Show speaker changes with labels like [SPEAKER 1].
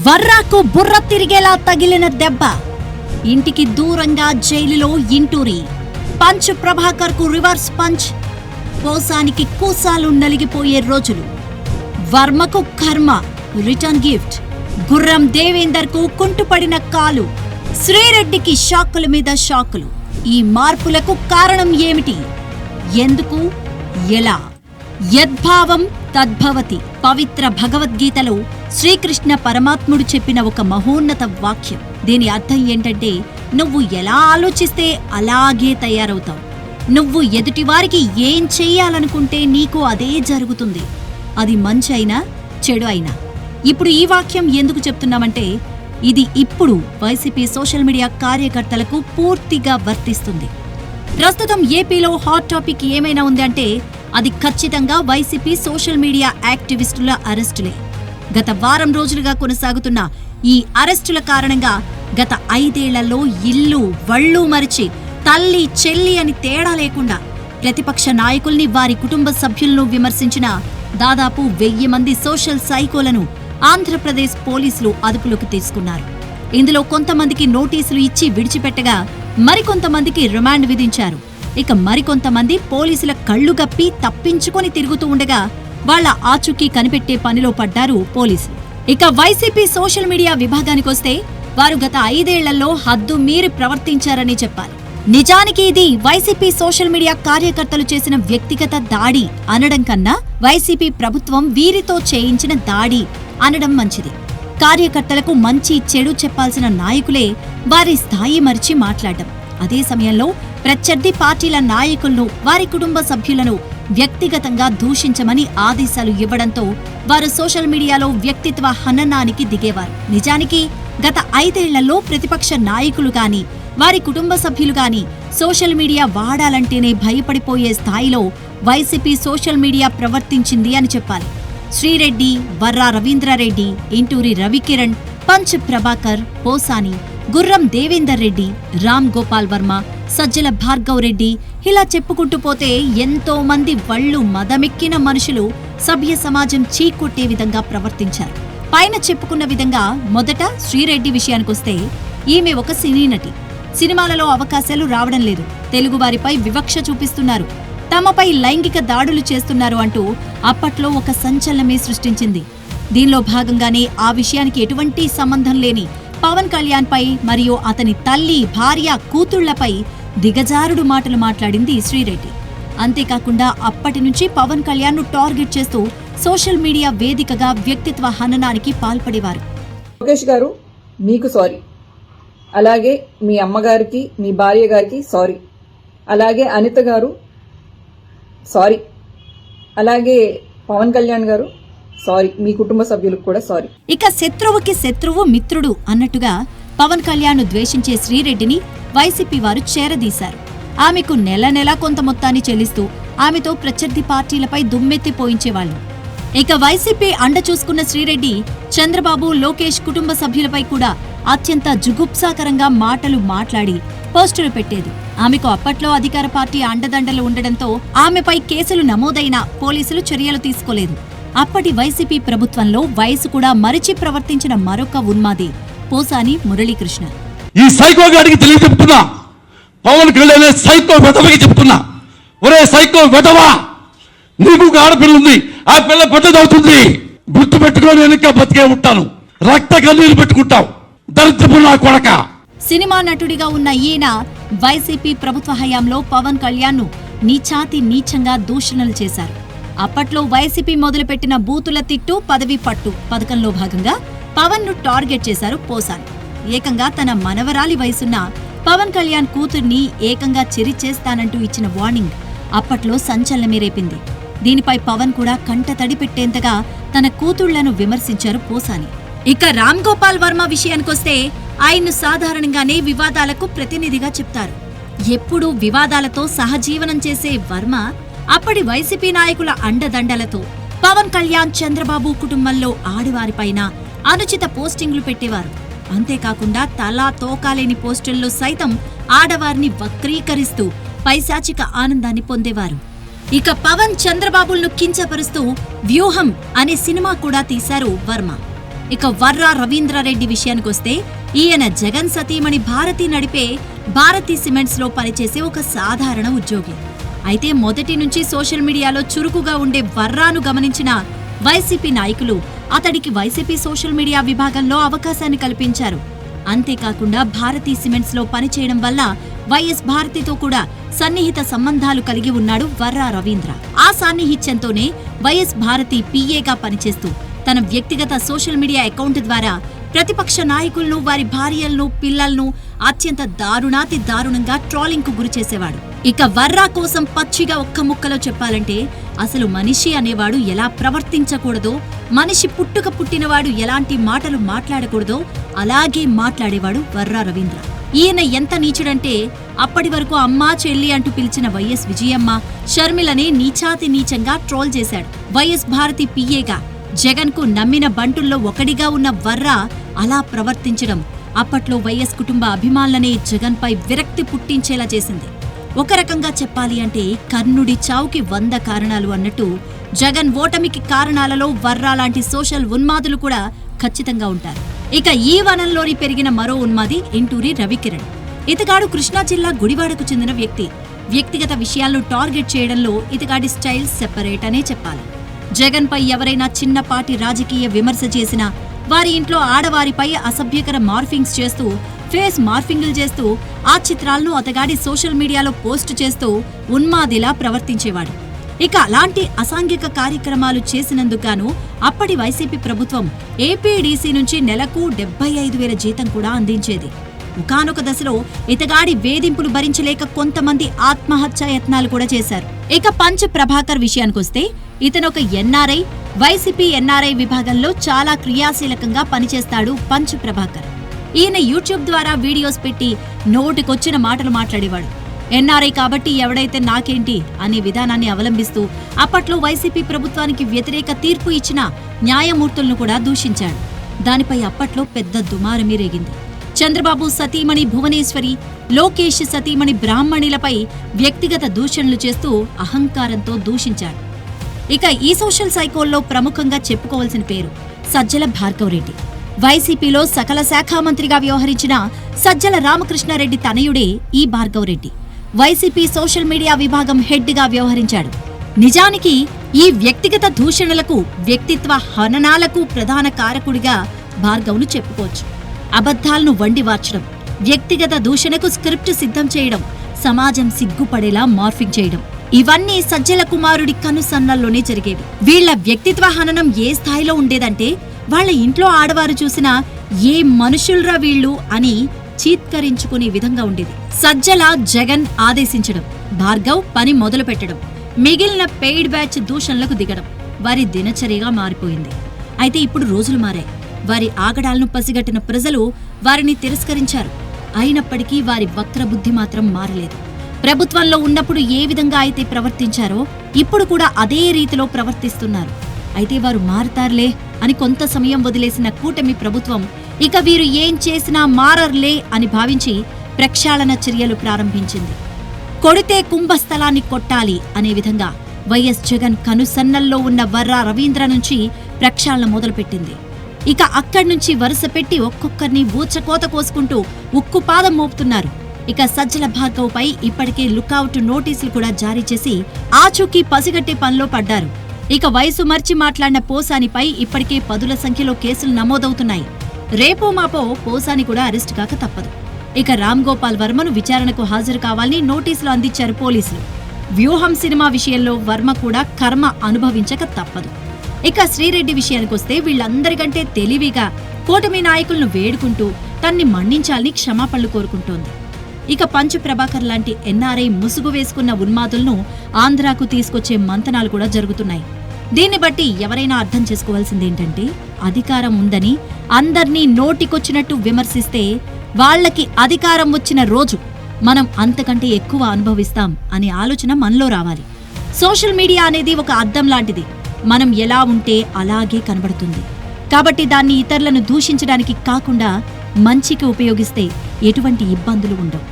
[SPEAKER 1] వర్రాకు బుర్ర తిరిగేలా తగిలిన దెబ్బ, ఇంటికి దూరంగా జైలులో ఇంటూరి. పంచ్ ప్రభాకర్ కు రివర్స్ పంచ్, పోసానికి కూసాలు నలిగిపోయే రోజులు. వర్మకు కర్మ రిటర్న్ గిఫ్ట్, గుర్రం దేవేందర్ కు కుంటుపడిన కాలు, శ్రీరెడ్డికి షాకుల మీద షాకులు. ఈ మార్పులకు కారణం ఏమిటి? ఎందుకు? ఎలా? యద్భావం తద్భవతి. పవిత్ర భగవద్గీతలో శ్రీకృష్ణ పరమాత్ముడు చెప్పిన ఒక మహోన్నత వాక్యం. దీని అర్థం ఏంటంటే, నువ్వు ఎలా ఆలోచిస్తే అలాగే తయారవుతావు. నువ్వు ఎదుటివారికి ఏం చెయ్యాలనుకుంటే నీకు అదే జరుగుతుంది. అది మంచి అయినా చెడు అయినా. ఇప్పుడు ఈ వాక్యం ఎందుకు చెప్తున్నామంటే, ఇది ఇప్పుడు వైసీపీ సోషల్ మీడియా కార్యకర్తలకు పూర్తిగా వర్తిస్తుంది. ప్రస్తుతం ఏపీలో హాట్ టాపిక్ ఏమైనా ఉంది అంటే అది ఖచ్చితంగా వైసీపీ సోషల్ మీడియా యాక్టివిస్టుల అరెస్టులే. గత వారం రోజులుగా కొనసాగుతున్న ఈ అరెస్టుల కారణంగా గత 5 ఏళ్లలో ఇల్లు వళ్ళు మరిచి తల్లి చెల్లి అని తేడా లేకుండా ప్రతిపక్ష నాయకుల్ని, వారి కుటుంబ సభ్యులను విమర్శించిన దాదాపు 1000 మంది సోషల్ సైకోలను ఆంధ్రప్రదేశ్ పోలీసులు అదుపులోకి తీసుకున్నారు. ఇందులో కొంతమందికి నోటీసులు ఇచ్చి విడిచిపెట్టగా మరికొంతమందికి రిమాండ్ విధించారు. ఇక మరికొంతమంది పోలీసుల కళ్లు గప్పి తప్పించుకొని తిరుగుతూ ఉండగా వాళ్ల ఆచూకీ కనిపెట్టే పనిలో పడ్డారు పోలీసులు. ఇక వైసీపీ సోషల్ మీడియా విభాగానికొస్తే వారు గత 5 ఏళ్లలో హద్దు మీరి ప్రవర్తించారని చెప్పాలి. నిజానికి ఇది వైసీపీ సోషల్ మీడియా కార్యకర్తలు చేసిన వ్యక్తిగత దాడి అనడం కన్నా వైసీపీ ప్రభుత్వం వీరితో చేయించిన దాడి అనడం మంచిది. కార్యకర్తలకు మంచి చెడు చెప్పాల్సిన నాయకులే వారి స్థాయి మరిచి మాట్లాడడం, అదే సమయంలో ప్రత్యర్థి పార్టీల నాయకులను, వారి కుటుంబ సభ్యులను వ్యక్తిగతంగా దూషించమని ఆదేశాలు ఇవ్వడంతో వారు సోషల్ మీడియాలో వ్యక్తిత్వ హననానికి దిగేవారు. నిజానికి గత 5 ఏళ్లలో ప్రతిపక్ష నాయకులు గాని, వారి కుటుంబ సభ్యులు గాని సోషల్ మీడియా వాడాలంటేనే భయపడిపోయే స్థాయిలో వైసీపీ సోషల్ మీడియా ప్రవర్తించింది అని చెప్పాలి. శ్రీరెడ్డి, వర్రా రవీంద్రారెడ్డి, ఇంటూరి రవికిరణ్, పంచ్ ప్రభాకర్, పోసాని, గుర్రం దేవేందర్ రెడ్డి, రామ్ గోపాల్ వర్మ, సజ్జల భార్గవ్ రెడ్డి, ఇలా చెప్పుకుంటూ పోతే ఎంతో మంది వళ్ళు మదమెక్కిన మనుషులు సభ్య సమాజం చీకొట్టే విధంగా ప్రవర్తించారు. పైన చెప్పుకున్న విధంగా మొదట శ్రీరెడ్డి విషయానికొస్తే, ఈమె ఒక సినీ నటి. సినిమాలలో అవకాశాలు రావడం లేదు, తెలుగువారిపై వివక్ష చూపిస్తున్నారు, తమపై లైంగిక దాడులు చేస్తున్నారు అంటూ అప్పట్లో ఒక సంచలనమే సృష్టించింది. దీనిలో భాగంగానే ఆ విషయానికి ఎటువంటి సంబంధం లేని పవన్ కళ్యాణ్ పై మరియు అతని తల్లి, భార్య, కూతుళ్లపై దిగజారుడు మాటలు మాట్లాడింది శ్రీరెడ్డి. అంతేకాకుండా అప్పటి నుంచి పవన్ కళ్యాణ్ ను టార్గెట్ చేస్తూ సోషల్ మీడియా వేదికగా వ్యక్తిత్వ హననానికి పాల్పడేవారు.
[SPEAKER 2] లోకేష్ గారు, మీకు సారీ. అలాగే మీ అమ్మగారికి, మీ భార్య గారికి సారీ. అలాగే అనిత గారు సారీ. అలాగే పవన్ కళ్యాణ్ గారు సారీ. మీ కుటుంబ సభ్యులకు కూడా సారీ.
[SPEAKER 1] ఇక శత్రువుకి శత్రువు మిత్రుడు అన్నట్టుగా పవన్ కళ్యాణ్ ద్వేషించే శ్రీరెడ్డిని వైసీపీ వారు చేరదీశారు. ఆమెకు నెల నెలా కొంత మొత్తాన్ని చెల్లిస్తూ ఆమెతో ప్రత్యర్థి పార్టీలపై దుమ్మెత్తి పోయించేవాళ్లు. ఇక వైసీపీ అండ చూసుకున్న శ్రీరెడ్డి చంద్రబాబు, లోకేష్ కుటుంబ సభ్యులపై కూడా అత్యంత జుగుప్సాకరంగా మాటలు మాట్లాడి పోస్టులు పెట్టేది. ఆమెకు అప్పట్లో అధికార పార్టీ అండదండలు ఉండడంతో ఆమెపై కేసులు నమోదైనా పోలీసులు చర్యలు తీసుకోలేదు. అప్పటి వైసీపీ ప్రభుత్వంలో వయసు కూడా మరిచి ప్రవర్తించిన మరొక ఉన్మాది పోసాని మురళీకృష్ణ.
[SPEAKER 3] ఈ సైకో గాడికి తెలియజెప్తున్నా, పవన్ కళ్యాణ్ సైకో వెధవకి చెప్తున్నా, ఒరే సైకో వెధవా, నీకు ఒక ఆడపిల్ల ఉంది, ఆ పిల్ల పెద్దదవుతుంది, గుర్తు పెట్టుకొని వెనక బతికే ఉంటాను, రక్త కన్నీరు పెట్టుకుంటావు, దరిద్రపు నా కొడక.
[SPEAKER 1] సినిమా నటుడిగా ఉన్న ఈయన వైసీపీ ప్రభుత్వ హయాంలో పవన్ కళ్యాణ్ ను నీచాతి నీచంగా దూషణలు చేశారు. అప్పట్లో వైసీపీ మొదలుపెట్టిన బూతుల తిట్టు పదవి పట్టు పథకంలో భాగంగా పవన్ ను టార్గెట్ చేశారు పోసాని. ఏకంగా తన మనవరాలి వయసున్న పవన్ కళ్యాణ్ కూతుర్ని ఏకంగా చెరిచేస్తానంటూ ఇచ్చిన వార్నింగ్ అప్పట్లో సంచలనమే రేపింది. దీనిపై పవన్ కూడా కంట తడి పెట్టేంతగా తన కూతుళ్లను విమర్శించారు పోసాని. ఇక రామ్ గోపాల్ వర్మ విషయానికొస్తే ఆయన్ను సాధారణంగానే వివాదాలకు ప్రతినిధిగా చెప్తారు. ఎప్పుడూ వివాదాలతో సహజీవనం చేసే వర్మ అప్పటి వైసీపీ నాయకుల అండదండలతో పవన్ కళ్యాణ్, చంద్రబాబు కుటుంబంలో ఆడవారిపైన అనుచిత పోస్టింగ్లు పెట్టేవారు. అంతేకాకుండా తలా తోకాలేని పోస్టుల్లో సైతం ఆడవారిని వక్రీకరిస్తూ పైశాచిక ఆనందాన్ని పొందేవారు. ఇక పవన్, చంద్రబాబులను కించపరుస్తూ వ్యూహం అనే సినిమా కూడా తీశారు వర్మ. ఇక వర్రా రవీంద్రారెడ్డి విషయానికొస్తే ఈయన జగన్ సతీమణి భారతి నడిపే భారతి సిమెంట్స్ లో పనిచేసే ఒక సాధారణ ఉద్యోగి. అయితే మొదటి నుంచి సోషల్ మీడియాలో చురుకుగా ఉండే వర్రాను గమనించిన వైసీపీ నాయకులు అతడికి వైసీపీ సోషల్ మీడియా విభాగంలో అవకాశాన్ని కల్పించారు. అంతేకాకుండా భారతీ సిమెంట్స్ లో పనిచేయడం వల్ల వైఎస్ భారతితో కూడా సన్నిహిత సంబంధాలు కలిగి ఉన్నాడు వర్రా రవీంద్ర. ఆ సాన్నిహిత్యంతోనే వైఎస్ భారతి పిఏగా పనిచేస్తూ తన వ్యక్తిగత సోషల్ మీడియా అకౌంట్ ద్వారా ప్రతిపక్ష నాయకులను, వారి భార్యలను, పిల్లలను అత్యంత దారుణాతి దారుణంగా ట్రోలింగ్ కు గురి చేసేవాడు. ఇక వర్రా కోసం పచ్చిగా ఒక్క ముక్కలో చెప్పాలంటే అసలు మనిషి అనేవాడు ఎలా ప్రవర్తించకూడదో, మనిషి పుట్టుక పుట్టినవాడు ఎలాంటి మాటలు మాట్లాడకూడదో అలాగే మాట్లాడేవాడు వర్రా రవీంద్ర. ఈయన ఎంత నీచుడంటే అప్పటి వరకు అమ్మా చెల్లి అంటూ పిలిచిన వైఎస్ విజయమ్మ, షర్మిలని నీచాతి నీచంగా ట్రోల్ చేశాడు. వైఎస్ భారతి పిఏగా జగన్ కు నమ్మిన బంటుల్లో ఒకడిగా ఉన్న వర్రా అలా ప్రవర్తించడం అప్పట్లో వైఎస్ కుటుంబ అభిమానులనే జగన్ పై విరక్తి పుట్టించేలా చేసింది. ఒక రకంగా చెప్పాలి అంటే కర్ణుడి చావుకి 100 కారణాలు అన్నట్టు జగన్ ఓటమికి కారణాలలో వర్రా లాంటి సోషల్ ఉన్మాదులు కూడా ఖచ్చితంగా ఉంటారు. ఇక ఈ వనంలోని పెరిగిన మరో ఉన్మాది ఇంటూరి రవికిరణ్. ఇతగాడు కృష్ణా జిల్లా గుడివాడకు చెందిన వ్యక్తి. వ్యక్తిగత విషయాలను టార్గెట్ చేయడంలో ఇతగాడి స్టైల్ సెపరేట్ అనే చెప్పాలి. జగన్ పై ఎవరైనా చిన్నపాటి రాజకీయ విమర్శ చేసినా, వారి ఇంట్లో ఆడవారిపై అసభ్యకర మార్ఫింగ్స్ చేస్తూ, ఫేస్ మార్ఫింగ్లు చేస్తూ ఆ చిత్రాలను అతగాడి సోషల్ మీడియాలో పోస్టు చేస్తూ ఉన్మాదిలా ప్రవర్తించేవాడు. ఇక అలాంటి అసాంఘిక కార్యక్రమాలు చేసినందుకుగాను అప్పటి వైసీపీ ప్రభుత్వం ఏపీడీసీ నుంచి నెలకు 75,000 జీతం కూడా అందించేది. ఒకానొక దశలో ఇతగాడి వేధింపులు భరించలేక కొంతమంది ఆత్మహత్యా యత్నాలు కూడా చేశారు. ఇక పంచ్ ప్రభాకర్ విషయానికొస్తే ఇతనొక ఎన్ఆర్ఐ. వైసీపీ ఎన్ఆర్ఐ విభాగంలో చాలా క్రియాశీలకంగా పనిచేస్తాడు పంచ్ ప్రభాకర్. ఈయన యూట్యూబ్ ద్వారా వీడియోస్ పెట్టి నోటికొచ్చిన మాటలు మాట్లాడేవాడు. ఎన్ఆర్ఐ కాబట్టి ఎవడైతే నాకేంటి అనే విధానాన్ని అవలంబిస్తూ అప్పట్లో వైసీపీ ప్రభుత్వానికి వ్యతిరేక తీర్పు ఇచ్చిన న్యాయమూర్తులను కూడా దూషించాడు. దానిపై అప్పట్లో పెద్ద దుమారమీ రేగింది. చంద్రబాబు సతీమణి భువనేశ్వరి, లోకేష్ సతీమణి బ్రాహ్మణిలపై వ్యక్తిగత దూషణలు చేస్తూ అహంకారంతో దూషించాడు. ఇక ఈ సోషల్ సైకోల్లో ప్రముఖంగా చెప్పుకోవాల్సిన పేరు సజ్జల భార్గవరెడ్డి. వైసీపీలో సకల శాఖా మంత్రిగా వ్యవహరించిన సజ్జల రామకృష్ణారెడ్డి తనయుడే ఈ భార్గవరెడ్డి. వైసీపీ సోషల్ మీడియా విభాగం హెడ్ గా వ్యవహరించాడు. నిజానికి ఈ వ్యక్తిగత దూషణలకు, వ్యక్తిత్వ హననాలకు ప్రధాన కారకుడిగా భార్గవ్ను చెప్పుకోవచ్చు. అబద్ధాలను వండివార్చడం, వ్యక్తిగత దూషణకు స్క్రిప్ట్ సిద్ధం చేయడం, సమాజం సిగ్గుపడేలా మార్ఫింగ్ చేయడం, ఇవన్నీ సజ్జల కుమారుడి కనుసన్నల్లోనే జరిగేవి. వీళ్ల వ్యక్తిత్వ హననం ఏ స్థాయిలో ఉండేదంటే వాళ్ల ఇంట్లో ఆడవారు చూసినా ఏ మనుషుల్రా వీళ్ళు అని చీత్కరించుకునే విధంగా ఉండేది. సజ్జల జగన్ ఆదేశించడం, భార్గవ్ పని మొదలు పెట్టడం, మిగిలిన పెయిడ్ బ్యాచ్ దూషణలకు దిగడం వారి దినచర్యగా మారిపోయింది. అయితే ఇప్పుడు రోజులు మారాయి. వారి ఆగడాలను పసిగట్టిన ప్రజలు వారిని తిరస్కరించారు. అయినప్పటికీ వారి వక్రబుద్ధి మాత్రం మారలేదు. ప్రభుత్వంలో ఉన్నప్పుడు ఏ విధంగా అయితే ప్రవర్తించారో ఇప్పుడు కూడా అదే రీతిలో ప్రవర్తిస్తున్నారు. అయితే వారు మారతారులే అని కొంత సమయం వదిలేసిన కూటమి ప్రభుత్వం ఇక వీరు ఏం చేసినా మారర్లే అని భావించి ప్రక్షాళన చర్యలు ప్రారంభించింది. కొడితే కుంభస్థలాన్ని కొట్టాలి అనే విధంగా వైఎస్ జగన్ కనుసన్నల్లో ఉన్న వర్రా రవీంద్ర నుంచి ప్రక్షాళన మొదలుపెట్టింది. ఇక అక్కడి నుంచి వరుస పెట్టి ఒక్కొక్కరిని ఊచకోత కోసుకుంటూ ఉక్కుపాదం మోపుతున్నారు. ఇక సజ్జల భార్గవ్ పై ఇప్పటికే లుకౌట్ నోటీసులు కూడా జారీ చేసి ఆచూకీ పసిగట్టే పనిలో పడ్డారు. ఇక వయసు మర్చి మాట్లాడిన పోసానిపై ఇప్పటికే 10ల సంఖ్యలో కేసులు నమోదవుతున్నాయి. రేపో మాపో పోసాని కూడా అరెస్టు కాక తప్పదు. ఇక రామ్ గోపాల్ వర్మను విచారణకు హాజరు కావాలని నోటీసులు అందించారు పోలీసులు. వ్యూహం సినిమా విషయంలో వర్మ కూడా కర్మ అనుభవించక తప్పదు. ఇక శ్రీరెడ్డి విషయానికొస్తే వీళ్లందరికంటే తెలివిగా కూటమి నాయకులను వేడుకుంటూ తన్ని మన్నించాలని క్షమాపణలు కోరుకుంటోంది. ఇక పంచ్ ప్రభాకర్ లాంటి ఎన్ఆర్ఐ ముసుగు వేసుకున్న ఉన్మాదులను ఆంధ్రాకు తీసుకొచ్చే మంతనాలు కూడా జరుగుతున్నాయి. దీన్ని బట్టి ఎవరైనా అర్థం చేసుకోవాల్సిందేంటంటే అధికారం ఉందని అందర్నీ నోటికొచ్చినట్టు విమర్శిస్తే వాళ్లకి అధికారం వచ్చిన రోజు మనం అంతకంటే ఎక్కువ అనుభవిస్తాం అనే ఆలోచన మనలో రావాలి. సోషల్ మీడియా అనేది ఒక అద్దం లాంటిది. మనం ఎలా ఉంటే అలాగే కనబడుతుంది. కాబట్టి దాన్ని ఇతరులను దూషించడానికి కాకుండా మంచికి ఉపయోగిస్తే ఎటువంటి ఇబ్బందులు ఉండవు.